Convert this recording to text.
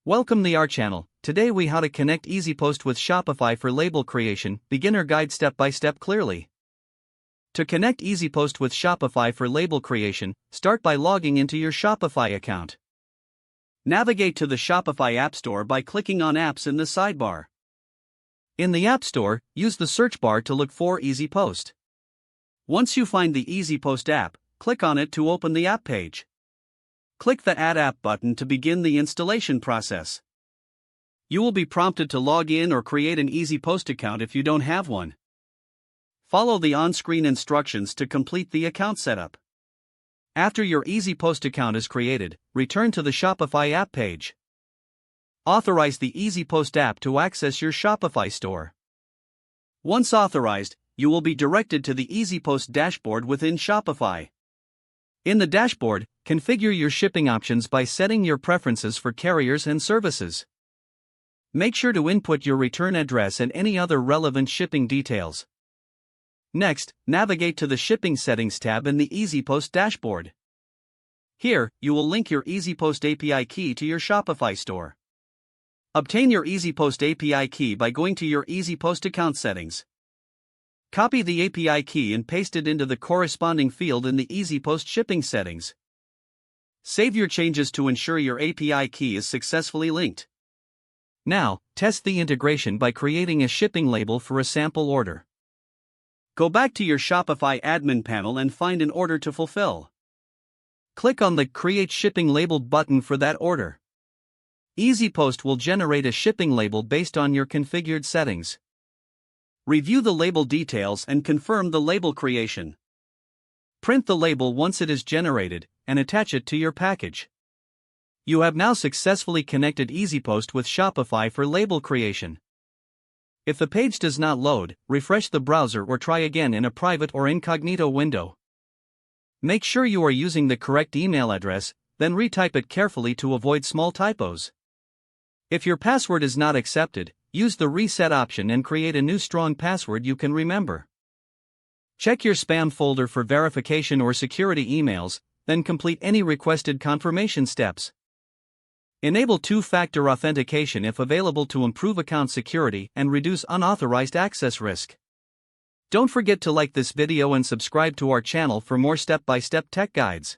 Welcome to our channel. Today we how to connect EasyPost with Shopify for label creation, beginner guide step by step clearly. To connect EasyPost with Shopify for label creation, start by logging into your Shopify account. Navigate to the Shopify App Store by clicking on Apps in the sidebar. In the App Store, use the search bar to look for EasyPost. Once you find the EasyPost app, click on it to open the app page. Click the Add App button to begin the installation process. You will be prompted to log in or create an EasyPost account if you don't have one. Follow the on-screen instructions to complete the account setup. After your EasyPost account is created, return to the Shopify app page. Authorize the EasyPost app to access your Shopify store. Once authorized, you will be directed to the EasyPost dashboard within Shopify. In the dashboard, configure your shipping options by setting your preferences for carriers and services. Make sure to input your return address and any other relevant shipping details. Next, navigate to the Shipping Settings tab in the EasyPost dashboard. Here, you will link your EasyPost API key to your Shopify store. Obtain your EasyPost API key by going to your EasyPost account settings. Copy the API key and paste it into the corresponding field in the EasyPost shipping settings. Save your changes to ensure your API key is successfully linked. Now, test the integration by creating a shipping label for a sample order. Go back to your Shopify admin panel and find an order to fulfill. Click on the Create Shipping Label button for that order. EasyPost will generate a shipping label based on your configured settings. Review the label details and confirm the label creation. Print the label once it is generated, and attach it to your package. You have now successfully connected EasyPost with Shopify for label creation. If the page does not load, refresh the browser or try again in a private or incognito window. Make sure you are using the correct email address, then retype it carefully to avoid small typos. If your password is not accepted, use the reset option and create a new strong password you can remember. Check your spam folder for verification or security emails, then complete any requested confirmation steps. Enable two-factor authentication if available to improve account security and reduce unauthorized access risk. Don't forget to like this video and subscribe to our channel for more step-by-step tech guides.